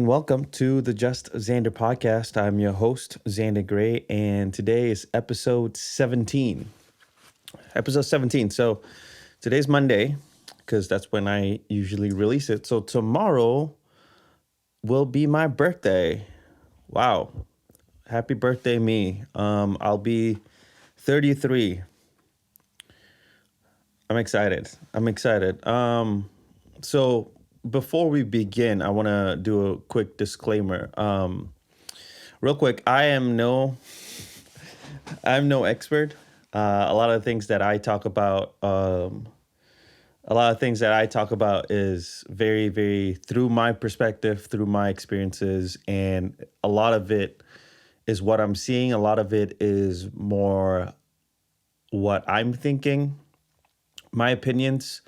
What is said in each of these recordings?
welcome to the Just Zander podcast. I'm your host, Zander Gray, and today is episode 17. Episode 17. So today's Monday, because that's when I usually release it. So tomorrow will be my birthday. Wow. Happy birthday, me. I'll be 33. I'm excited. So before we begin, I want to do a quick disclaimer. Real quick, I'm no expert. A lot of things that I talk about, is very, very through my perspective, through my experiences, and a lot of it is what I'm seeing. A lot of it is more what I'm thinking, my opinions.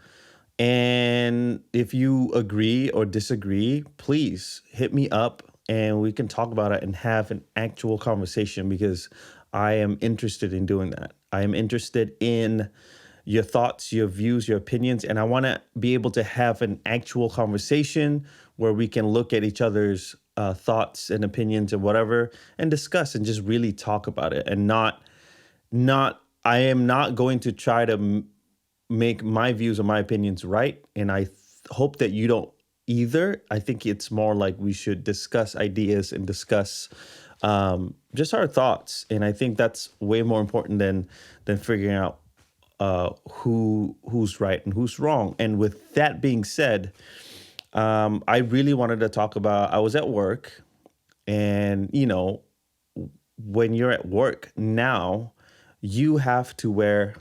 And if you agree or disagree, please hit me up and we can talk about it and have an actual conversation because I am interested in doing that. I am interested in your thoughts, your views, your opinions, and I want to be able to have an actual conversation where we can look at each other's thoughts and opinions and whatever and discuss and just really talk about it and not I am not going to try to make my views or my opinions right. And I hope that you don't either. I think it's more like we should discuss ideas and discuss just our thoughts. And I think that's way more important than figuring out who's right and who's wrong. And with that being said, I really wanted to talk about, I was at work and, when you're at work now, you have to wear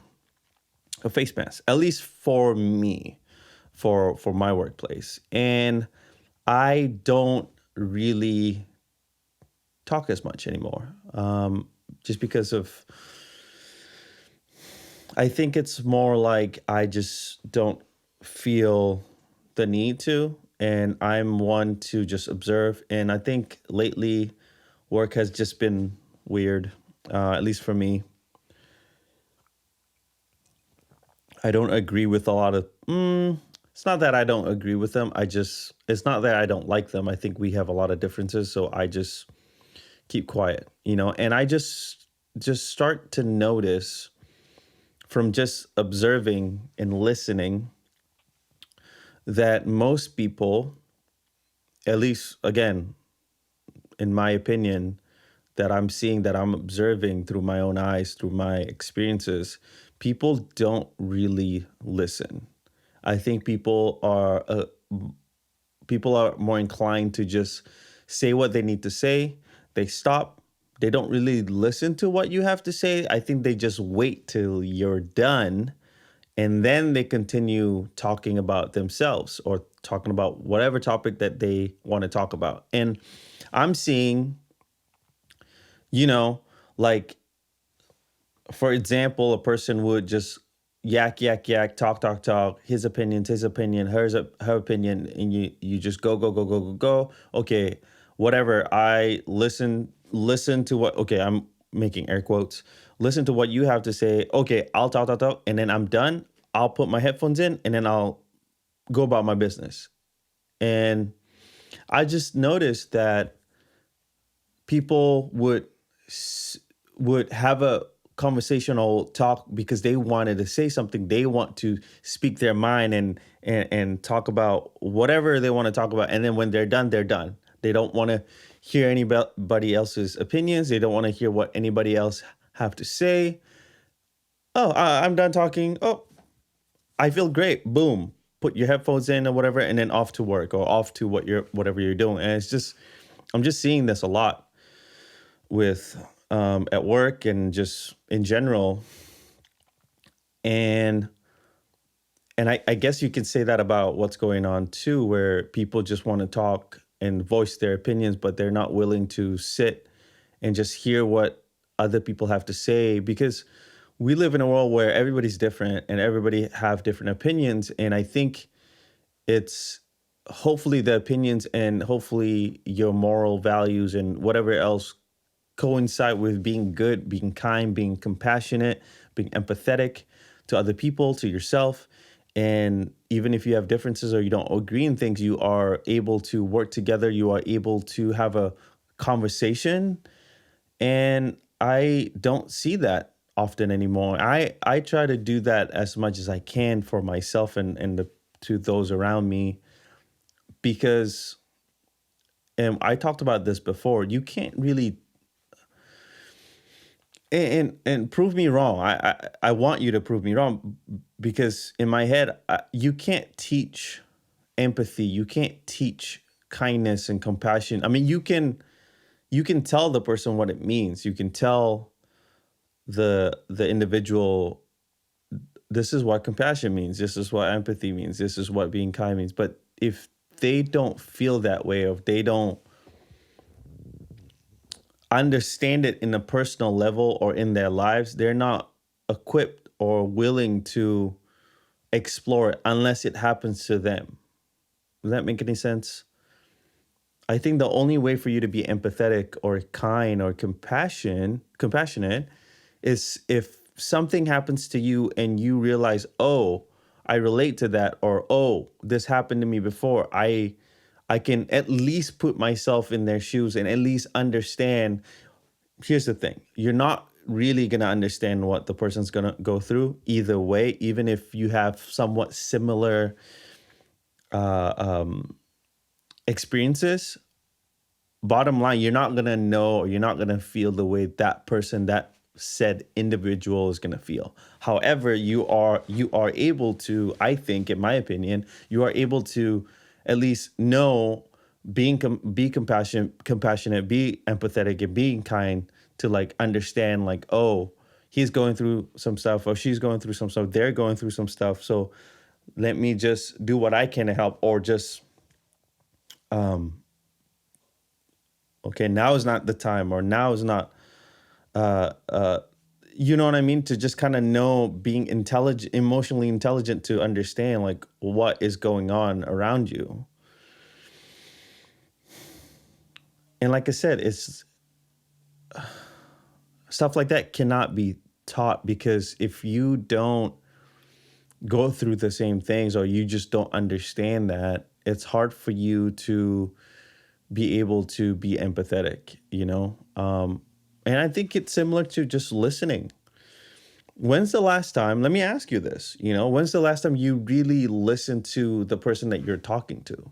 a face mask, at least for me, for my workplace. And I don't really talk as much anymore, just because of, I think it's more like I just don't feel the need to, and I'm one to just observe. And I think lately work has just been weird, at least for me. I don't agree with a lot of. It's not that I don't agree with them. It's not that I don't like them. I think we have a lot of differences, so I just keep quiet, And I just start to notice from just observing and listening that most people, at least again, in my opinion, that I'm seeing, that I'm observing through my own eyes, through my experiences, people don't really listen. I think people are more inclined to just say what they need to say. They stop. They don't really listen to what you have to say. I think they just wait till you're done and then they continue talking about themselves or talking about whatever topic that they want to talk about. And I'm seeing, like, for example, a person would just yak, yak, yak, talk, his opinion, her opinion, and you just go, go, go, go, go, go. Okay, whatever. I listen to what, okay, I'm making air quotes. Listen to what you have to say. Okay, I'll talk, and then I'm done. I'll put my headphones in, and then I'll go about my business. And I just noticed that people would have a conversational talk because they wanted to say something. They want to speak their mind and talk about whatever they want to talk about. And then when they're done, they're done. They don't want to hear anybody else's opinions. They don't want to hear what anybody else have to say. Oh, I'm done talking. Oh, I feel great. Boom. Put your headphones in or whatever, and then off to work or off to whatever you're doing. And I'm just seeing this a lot with at work and just in general. And I guess you could say that about what's going on too, where people just want to talk and voice their opinions, but they're not willing to sit and just hear what other people have to say, because we live in a world where everybody's different and everybody have different opinions. And I think it's hopefully the opinions and hopefully your moral values and whatever else coincide with being good, being kind, being compassionate, being empathetic to other people, to yourself. And even if you have differences or you don't agree in things, you are able to work together. You are able to have a conversation. And I don't see that often anymore. I try to do that as much as I can for myself to those around me, because and I talked about this before. You can't really and prove me wrong. I want you to prove me wrong, because in my head, you can't teach empathy. You can't teach kindness and compassion. I mean, you can tell the person what it means. You can tell the individual, this is what compassion means. This is what empathy means. This is what being kind means. But if they don't feel that way, or if they don't understand it in a personal level or in their lives, they're not equipped or willing to explore it unless it happens to them. Does that make any sense? I think the only way for you to be empathetic or kind or compassionate is if something happens to you and you realize, oh, I relate to that, or oh, this happened to me before. I can at least put myself in their shoes and at least understand. Here's the thing. You're not really going to understand what the person's going to go through either way, even if you have somewhat similar uh, um, experiences. Bottom line, you're not going to know, or you're not going to feel the way that person, that said individual, is going to feel. However, you are able to, I think, in my opinion, you are able to at least know, be compassionate, be empathetic, and being kind, to like understand, like, oh, he's going through some stuff, or she's going through some stuff, they're going through some stuff. So let me just do what I can to help, or just okay, now is not the time, or now is not uh uh you know what I mean? To just kind of know, being intelligent, emotionally intelligent, to understand like what is going on around you. And like I said, it's stuff like that cannot be taught, because if you don't go through the same things, or you just don't understand that, it's hard for you to be able to be empathetic, you know? And I think it's similar to just listening. When's the last time, let me ask you this, when's the last time you really listened to the person that you're talking to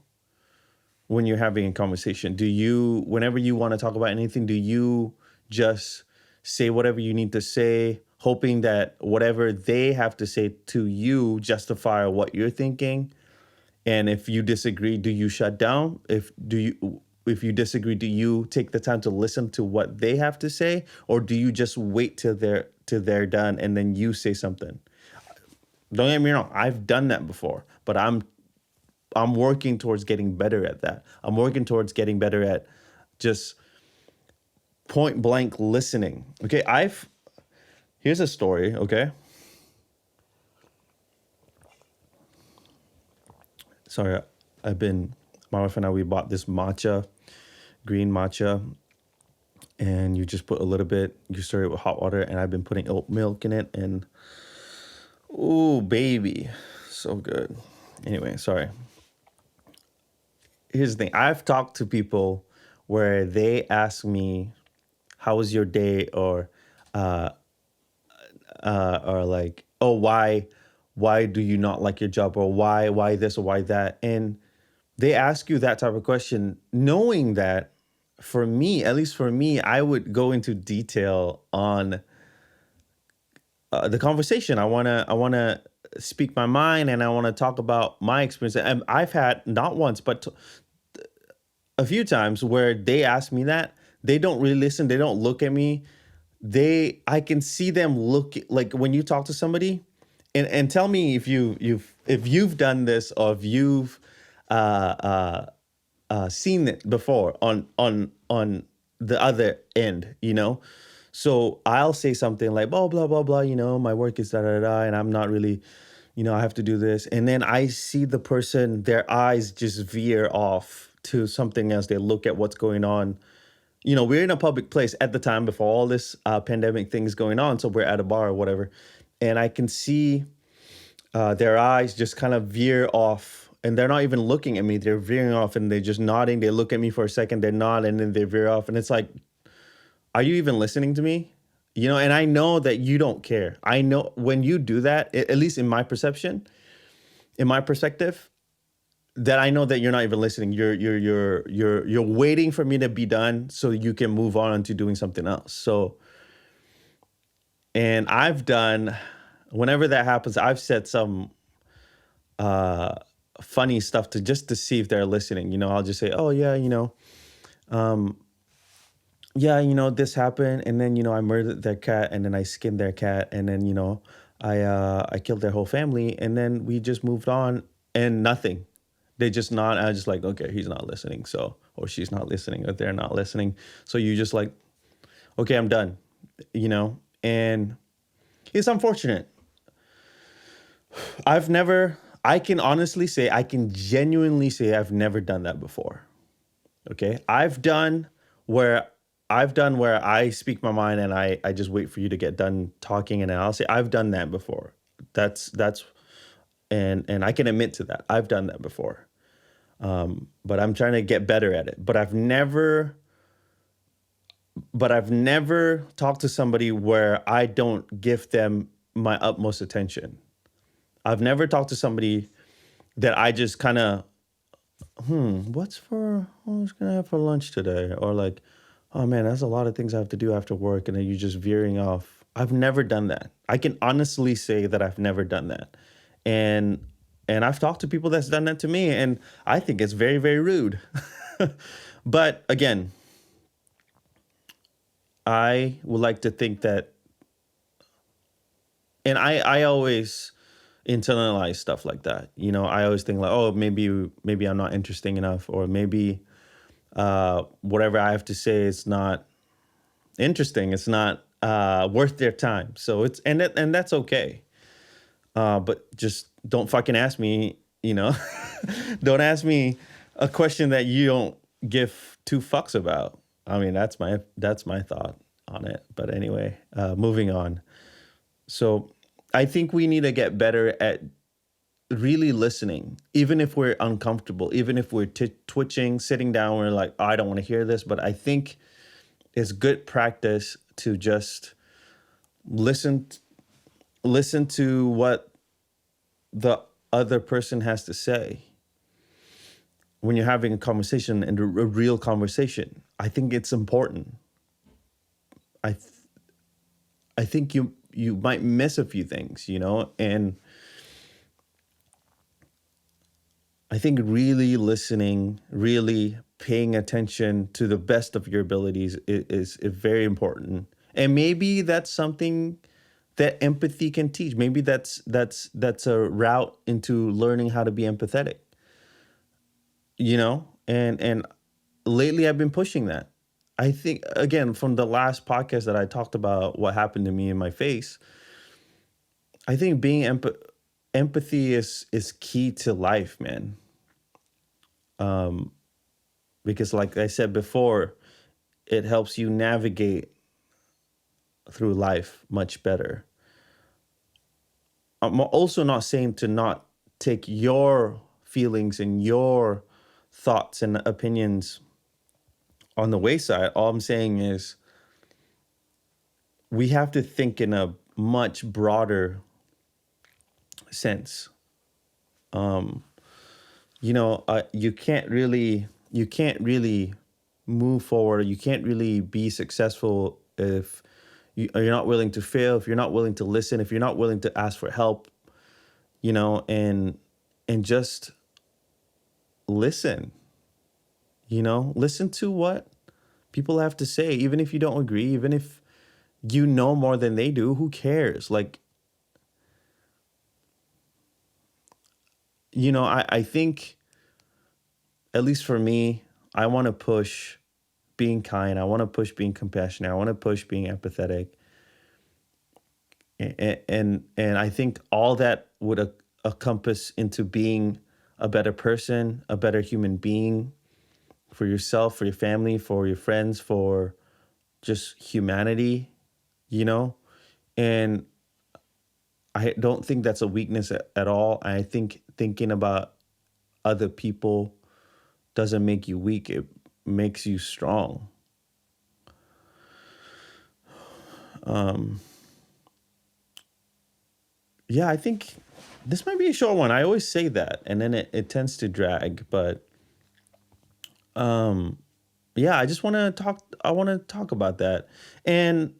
when you're having a conversation? Do you, whenever you want to talk about anything, do you just say whatever you need to say, hoping that whatever they have to say to you justify what you're thinking? And if you disagree, do you shut down? If you disagree, do you take the time to listen to what they have to say, or do you just wait till they're done and then you say something? Don't get me wrong, I've done that before, but I'm working towards getting better at that. I'm working towards getting better at just point blank listening. Okay, I've here's a story, okay? Sorry, I've been my wife and I, we bought this green matcha, and you just put a little bit, you stir it with hot water, and I've been putting oat milk in it, and ooh, baby, so good. Anyway, sorry. Here's the thing. I've talked to people where they ask me, "How was your day?" uh, or like, "Oh, why do you not like your job?" Or why this or why that? And they ask you that type of question, knowing that, for me, at least for me, I would go into detail on the conversation. I wanna speak my mind, and I want to talk about my experience. And I've had not once, but a few times where they ask me that. They don't really listen. They don't look at me. I can see them look, like when you talk to somebody, and tell me if you've done this, or if you've uh, uh, seen it before on the other end. So I'll say something like, "Oh, blah blah blah," my work is da da da, and I'm not really, I have to do this, and then I see the person, their eyes just veer off to something else. They look at what's going on. We're in a public place at the time, before all this pandemic thing is going on, so we're at a bar or whatever, and I can see their eyes just kind of veer off, and they're not even looking at me. They're veering off, and they're just nodding. They look at me for a second, they nod, and then they veer off. And it's like, are you even listening to me? You know, and I know that you don't care. I know when you do that, at least in my perception, in my perspective, that I know that you're not even listening. You're waiting for me to be done so you can move on to doing something else. So, and I've done, whenever that happens, I've said some uh funny stuff to just to see if they're listening. You know, I'll just say, "Oh yeah, yeah, this happened, and then I murdered their cat, and then I skinned their cat, and then I killed their whole family, and then we just moved on, and nothing. They just not. I just like, okay, he's not listening, so, or she's not listening, or they're not listening. So you just like, okay, I'm done, and it's unfortunate. I can honestly say, I can genuinely say I've never done that before. Okay. Where I've done where I speak my mind, and I just wait for you to get done talking, and I'll say I've done that before. That's and I can admit to that. I've done that before. But I'm trying to get better at it. But I've never talked to somebody where I don't give them my utmost attention. I've never talked to somebody that I just kind of, what's gonna have for lunch today? Or like, oh man, that's a lot of things I have to do after work, and then you're just veering off. I've never done that. I can honestly say that I've never done that. And I've talked to people that's done that to me, and I think it's very, very rude. But again, I would like to think that, and I always internalize stuff like that. I always think like, oh, maybe I'm not interesting enough, or maybe whatever I have to say is not interesting. It's not worth their time. So and that's okay. But just don't fucking ask me. Don't ask me a question that you don't give two fucks about. I mean, that's my thought on it. But anyway, moving on. So I think we need to get better at really listening, even if we're uncomfortable, even if we're twitching, sitting down, we're like, oh, I don't want to hear this. But I think it's good practice to just listen, listen to what the other person has to say when you're having a conversation, and a real conversation. I think it's important. I, th- I think you might miss a few things, and I think really listening, really paying attention to the best of your abilities is very important. And maybe that's something that empathy can teach. Maybe that's a route into learning how to be empathetic, And lately I've been pushing that. I think, again, from the last podcast that I talked about what happened to me in my face, I think being empathy is key to life, man. Um, because like I said before, it helps you navigate through life much better. I'm also not saying to not take your feelings and your thoughts and opinions on the wayside. All I'm saying is we have to think in a much broader sense. Um, you can't really move forward. You can't really be successful if you're not willing to fail, if you're not willing to listen, if you're not willing to ask for help, and just listen. Listen to what people have to say, even if you don't agree, even if you know more than they do. Who cares? Like, I think, at least for me, I want to push being kind. I want to push being compassionate. I want to push being empathetic. And I think all that would encompass into being a better person, a better human being for yourself, for your family, for your friends, for just humanity, you know? And I don't think that's a weakness at all. I think thinking about other people doesn't make you weak, it makes you strong. Um, yeah, I think this might be a short one. I always say that, and then it tends to drag. But um, yeah, I just want to talk. I want to talk about that. And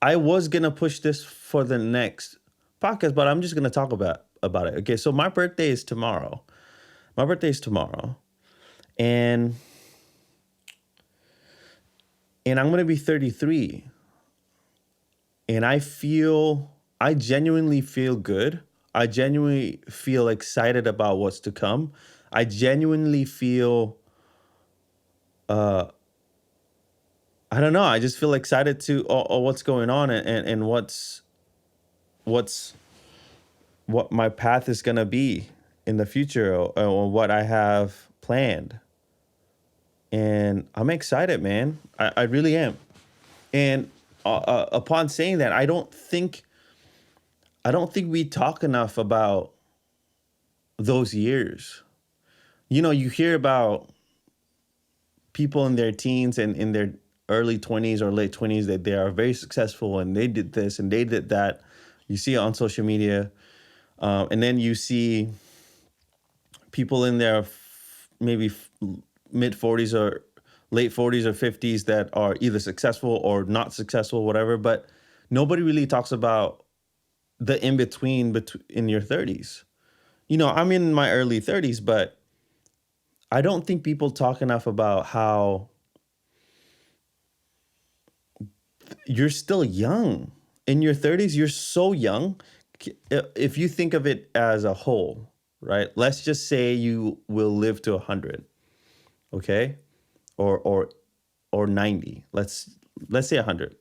I was gonna push this for the next podcast, but I'm just gonna talk about it. Okay, so my birthday is tomorrow. My birthday is tomorrow, and I'm gonna be 33, and I genuinely feel good. I genuinely feel excited about what's to come. I genuinely feel uh I don't know. I just feel excited to what's going on, and what's what my path is gonna be in the future, or what I have planned. And I'm excited, man. I really am. And upon saying that, I don't think we talk enough about those years. You know, you hear about people in their teens and in their early 20s or late 20s that they are very successful and they did this and they did that. You see it on social media. And then you see people in their maybe mid 40s or late 40s or 50s that are either successful or not successful, whatever. But nobody really talks about the in between in your 30s. You know, I'm in my early 30s, but I don't think people talk enough about how you're still young. In your 30s, you're so young. If you think of it as a whole, right? Let's just say you will live to 100, okay? Or 90. Let's say 100.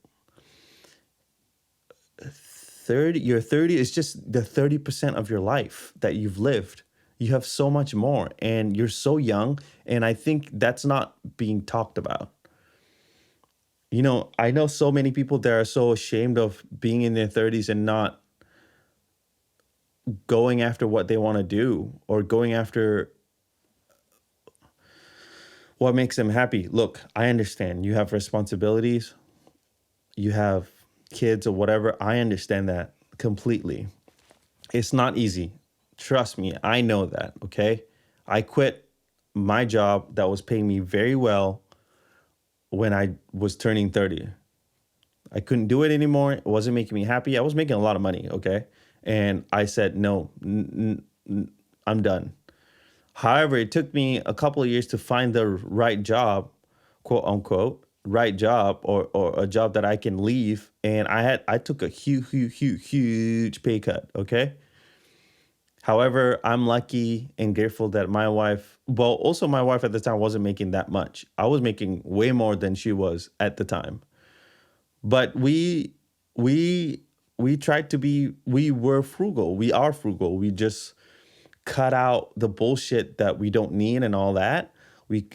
30 Your 30 is just the 30% of your life that you've lived. You have so much more and you're so young, and I think that's not being talked about. You know, I know so many people that are so ashamed of being in their 30s and not going after what they want to do or going after what makes them happy. Look, I understand you have responsibilities, you have kids or whatever. I understand that completely. It's not easy. Trust me, I know that, okay? I quit my job that was paying me very well when I was turning 30. I couldn't do it anymore. It wasn't making me happy. I was making a lot of money, okay? And I said, no, I'm done. However, it took me a couple of years to find the right job, quote unquote, right job, or a job that I can leave. And I took a huge pay cut, okay? However, I'm lucky and grateful that my wife, well, also my wife at the time wasn't making that much. I was making way more than she was at the time. But we tried to be, we were frugal. We are frugal. We just cut out the bullshit that we don't need and all that. We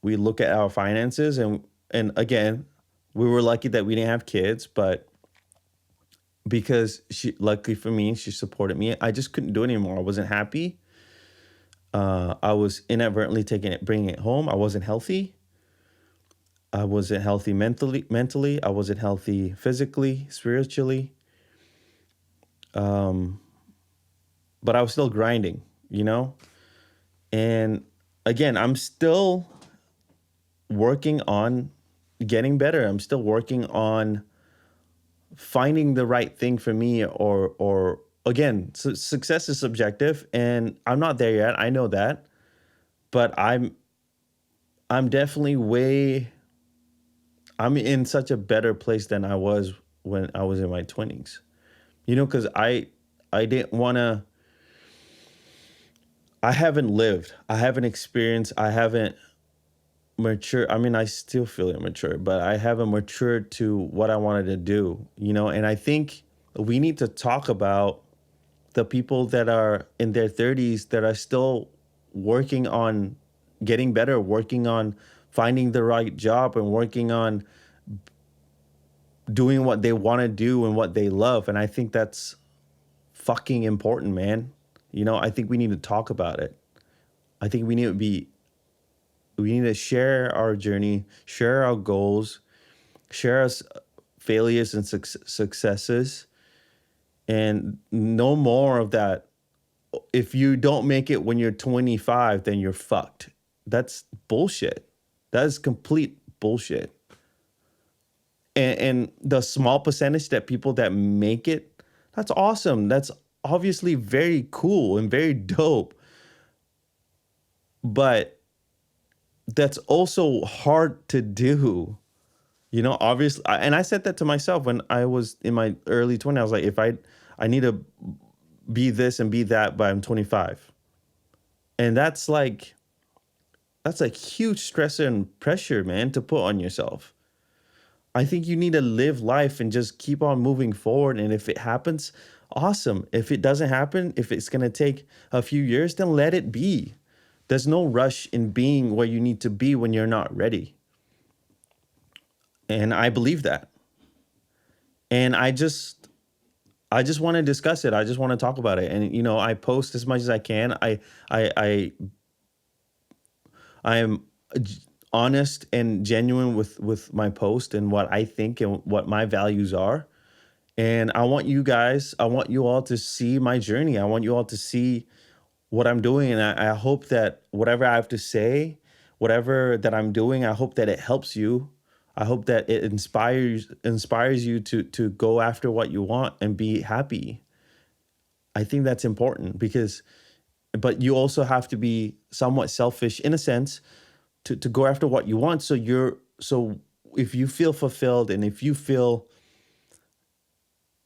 look at our finances, and again, we were lucky that we didn't have kids, but because she, luckily for me, she supported me. I just couldn't do it anymore. I wasn't happy. I was inadvertently bringing it home. I wasn't healthy. I wasn't healthy mentally. I wasn't healthy physically, spiritually. Um, but I was still grinding, you know? And again, I'm still working on getting better. I'm still working on finding the right thing for me, or again, success is subjective and I'm not there yet. I know that, but I'm definitely I'm in such a better place than I was when I was in my 20s. You know, cuz I didn't want to, I haven't lived, I haven't experienced, I haven't matured. I mean, I still feel immature, but I haven't matured to what I wanted to do, you know? And I think we need to talk about the people that are in their 30s that are still working on getting better, working on finding the right job, and working on doing what they want to do and what they love. And I think that's fucking important, man. I think we need to talk about it. I think we need to share our journey, share our goals, share our failures and successes, and no more of that. If you don't make it when you're 25, then you're fucked. That's bullshit. That is complete bullshit. And the small percentage that people that make it, that's awesome. That's obviously very cool and very dope. But that's also hard to do. Obviously, and I said that to myself when I was in my early 20s. I was like, if I need to be this and be that, but I'm 25. And that's like huge stress and pressure, man, to put on yourself. I think you need to live life and just keep on moving forward. And if it happens, awesome. If it doesn't happen, if it's going to take a few years, then let it be. There's no rush in being where you need to be when you're not ready. And I believe that. And I just want to discuss it. I just want to talk about it. And I post as much as I can. I am honest and genuine with my post and what I think and what my values are. And I want you all to see my journey. I want you all to see what I'm doing. And I hope that whatever I have to say, whatever that I'm doing, I hope that it helps you. I hope that it inspires you to go after what you want and be happy. I think that's important but you also have to be somewhat selfish in a sense to go after what you want. So if you feel fulfilled and if you feel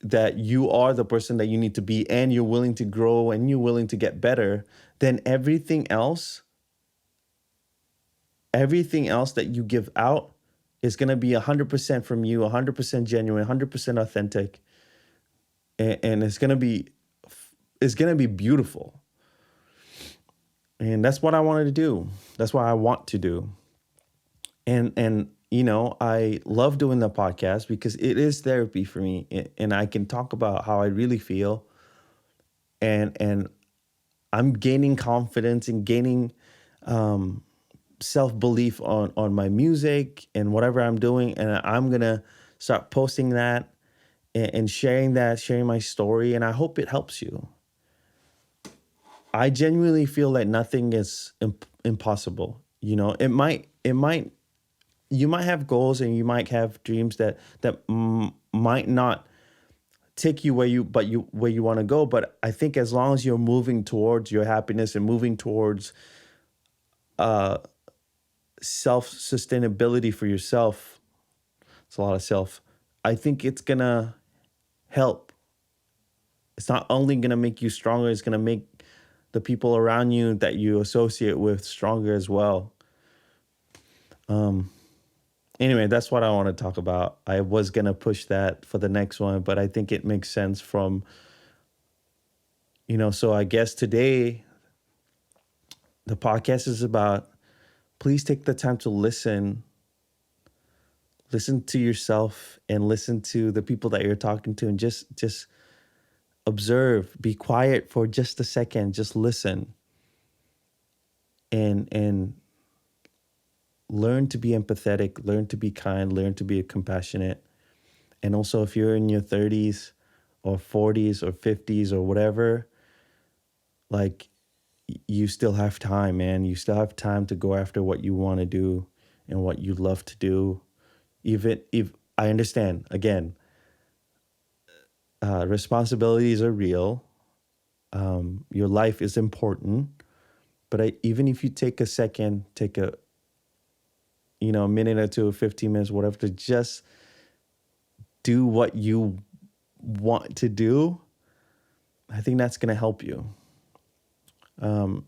that you are the person that you need to be and you're willing to grow and you're willing to get better, then everything else that you give out is going to be 100% from you, 100% genuine, 100% authentic. And it's going to be beautiful. And that's what I wanted to do. That's what I want to do. And I love doing the podcast because it is therapy for me, and I can talk about how I really feel, and I'm gaining confidence and gaining self-belief on my music and whatever I'm doing, and I'm gonna start posting that and sharing my story, and I hope it helps you. I genuinely feel that nothing is impossible. It might you might have goals and you might have dreams that might not take you where you want to go, but I think as long as you're moving towards your happiness and moving towards uh self sustainability for yourself, it's a lot of self. I think it's gonna help. It's not only gonna make you stronger, it's gonna make the people around you that you associate with stronger as well. um Anyway, that's what I want to talk about. I was going to push that for the next one, but I think it makes sense so I guess today the podcast is about, please take the time to listen to yourself and listen to the people that you're talking to, and just observe, be quiet for just a second, just listen, and learn to be empathetic, learn to be kind, learn to be compassionate. And also, if you're in your 30s or 40s or 50s or whatever, like, you still have time, man. You still have time to go after what you want to do and what you love to do. Even if I understand, again, responsibilities are real. Your life is important. But even if you take a second, take a minute or two, 15 minutes, whatever, to just do what you want to do, I think that's going to help you.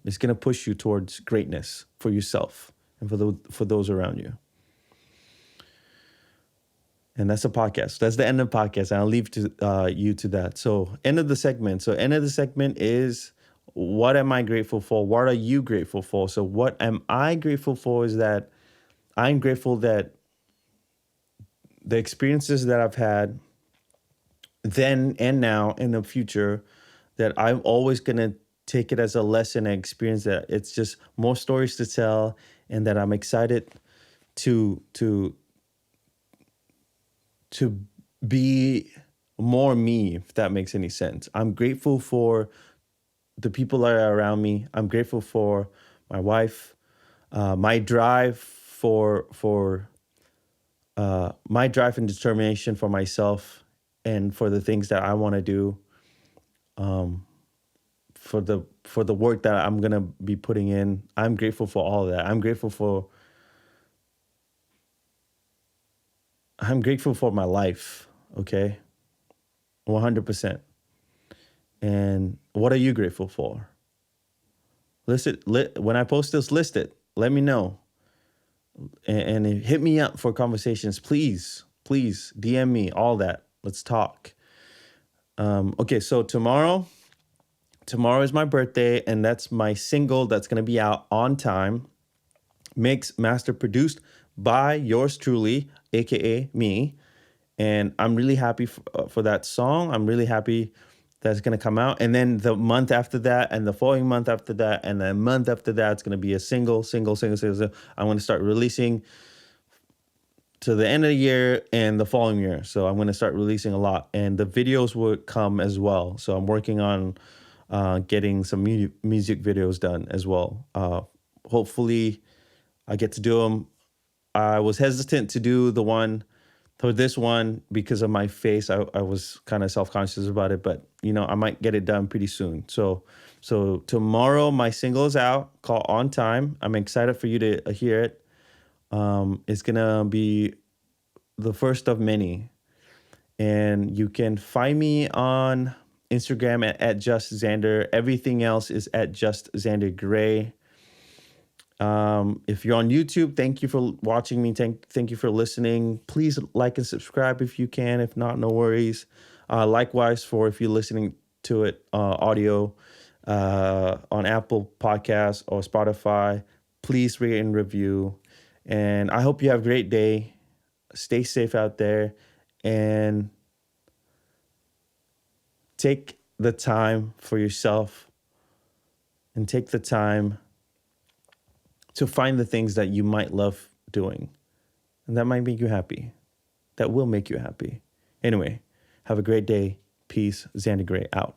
It's going to push you towards greatness for yourself and for those around you. And that's the podcast. That's the end of the podcast. I'll leave you to that. So end of the segment. So end of the segment is, what am I grateful for? What are you grateful for? So what am I grateful for is that I'm grateful that the experiences that I've had then and now in the future, that I'm always gonna take it as a lesson and experience, that it's just more stories to tell, and that I'm excited to to to be more me, if that makes any sense. I'm grateful for the people that are around me. I'm grateful for my wife, my drive for my drive and determination for myself and for the things that I want to do, for the work that I'm gonna be putting in. I'm grateful for all of that. I'm grateful for my life. Okay, 100%. And what are you grateful for? When I post this, list it. Let me know, and hit me up for conversations. Please DM me all that. Let's talk. Okay, so tomorrow is my birthday, and that's my single that's gonna be out on time. Mixed, master, produced by yours truly, aka me. And I'm really happy for that song. I'm really happy that's going to come out. And then the month after that, and the following month after that, and the month after that, it's going to be a single. I'm going to start releasing to the end of the year and the following year. So I'm going to start releasing a lot, and the videos will come as well. So I'm working on getting some music videos done as well. Hopefully, I get to do them. I was hesitant to do the one for this one because of my face. I was kind of self-conscious about it, but I might get it done pretty soon. So tomorrow my single is out called On Time. I'm excited for you to hear it. It's gonna be the first of many. And you can find me on Instagram at just Zander. Everything else is at just Zander Gray. If you're on YouTube, thank you for watching me. Thank you for listening. Please like and subscribe if you can. If not, no worries. Likewise, for if you're listening to it audio on Apple Podcasts or Spotify, please rate and review. And I hope you have a great day. Stay safe out there, and take the time for yourself, and take the time to find the things that you might love doing, and that might make you happy. That will make you happy. Anyway, have a great day. Peace. Zander Gray out.